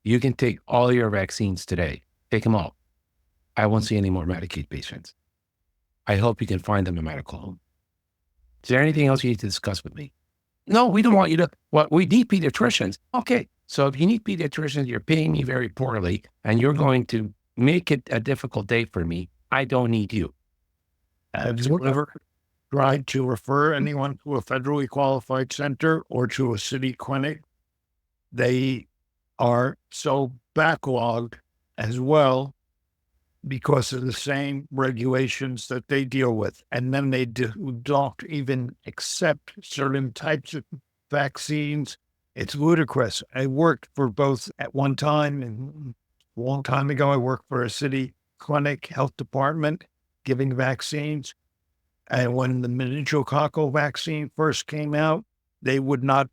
You can take all your vaccines today. Take them all. I won't see any more Medicaid patients. I hope you can find them in medical home. Is there anything else you need to discuss with me? No, we don't want you to. Well, we need pediatricians. Okay. So if you need pediatricians, you're paying me very poorly and you're going to make it a difficult day for me. I don't need you. Have you ever tried to refer anyone to a federally qualified center or to a city clinic? They are so backlogged as well because of the same regulations that they deal with. And then they don't even accept certain types of vaccines. It's ludicrous. I worked for both at one time, and a long time ago, I worked for a city clinic health department giving vaccines. And when the meningococcal vaccine first came out, they would not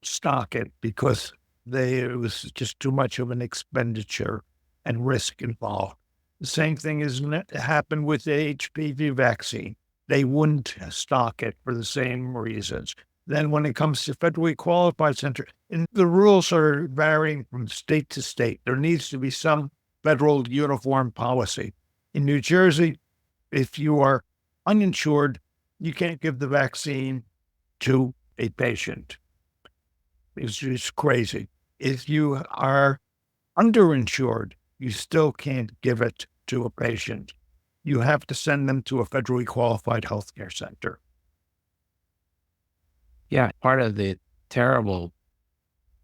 stock it because it was just too much of an expenditure and risk involved. The same thing has happened with the HPV vaccine. They wouldn't stock it for the same reasons. Then when it comes to federally qualified center, and the rules are varying from state to state. There needs to be some federal uniform policy. In New Jersey, if you are uninsured, you can't give the vaccine to a patient. It's just crazy. If you are underinsured, you still can't give it to a patient. You have to send them to a federally qualified healthcare center. Yeah, part of the terrible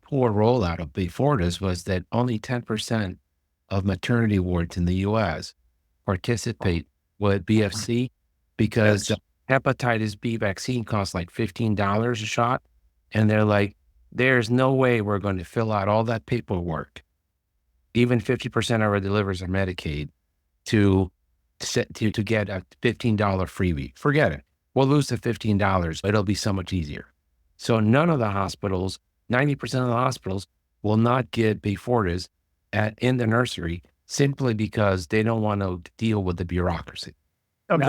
poor rollout of Beyfortus was that only 10% of maternity wards in the U.S. participate with BFC because the hepatitis B vaccine costs like $15 a shot. And they're like, there's no way we're going to fill out all that paperwork, even 50% of our delivers are Medicaid, to get a $15 freebie. Forget it. We'll lose the $15. It'll be so much easier. So none of the hospitals, 90% of the hospitals will not get Beyfortus in the nursery simply because they don't want to deal with the bureaucracy. Okay.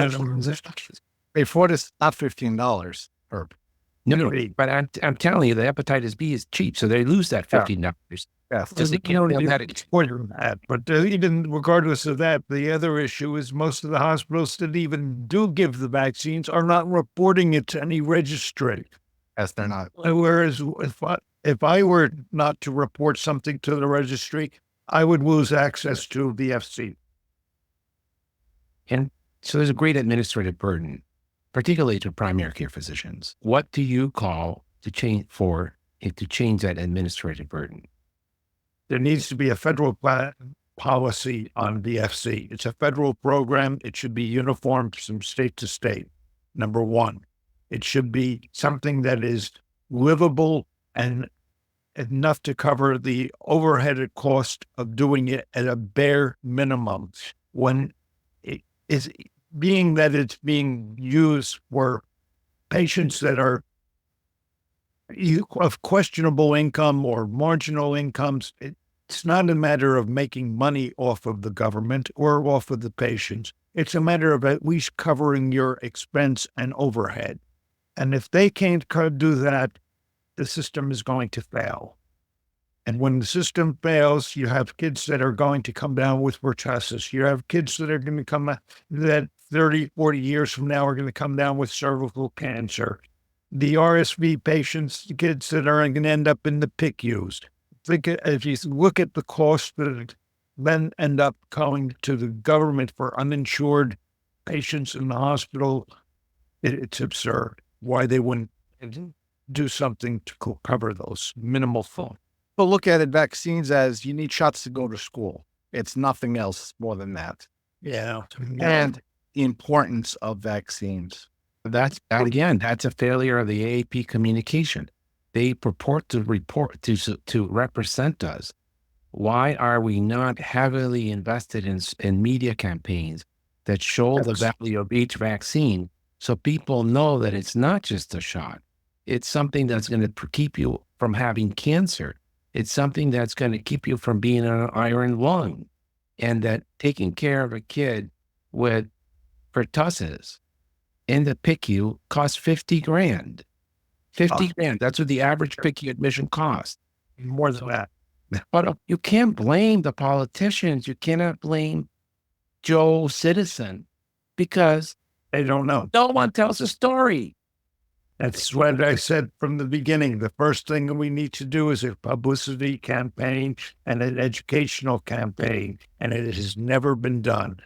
Beyfortus, not $15, Herb. No, but I'm telling you, the hepatitis B is cheap, so they lose that $15. Yeah. Just they can't that. But even regardless of that, the other issue is most of the hospitals that even do give the vaccines are not reporting it to any registry. Yes, they're not. Whereas if I were not to report something to the registry, I would lose access to the FC. And so there's a great administrative burden, particularly to primary care physicians. What do you call to change that administrative burden? There needs to be a federal policy on VFC. It's a federal program. It should be uniform from state to state. Number one, it should be something that is livable and enough to cover the overhead cost of doing it at a bare minimum. When it is being that it's being used for patients that are of questionable income or marginal incomes, it's not a matter of making money off of the government or off of the patients. It's a matter of at least covering your expense and overhead. And if they can't do that, the system is going to fail. And when the system fails, you have kids that are going to come down with pertussis. You have kids that are going to come that 30, 40 years from now are going to come down with cervical cancer. The RSV patients, the kids that are going to end up in the PICUs. If you look at the cost that then end up going to the government for uninsured patients in the hospital, it's absurd. Why they wouldn't do something to cover those minimal funds. But look at it, vaccines as you need shots to go to school. It's nothing else more than that. Yeah. And the importance of vaccines. That's a failure of the AAP communication. They purport to to represent us. Why are we not heavily invested in media campaigns that show the value of each vaccine so people know that it's not just a shot? It's something that's going to keep you from having cancer. It's something that's going to keep you from being an iron lung, and that taking care of a kid with pertussis in the PICU costs $50,000. $50,000. That's what the average PICU admission costs. More than that. But you can't blame the politicians. You cannot blame Joe Citizen because They don't know. no one tells a story. That's what I said from the beginning. The first thing we need to do is a publicity campaign and an educational campaign, and it has never been done.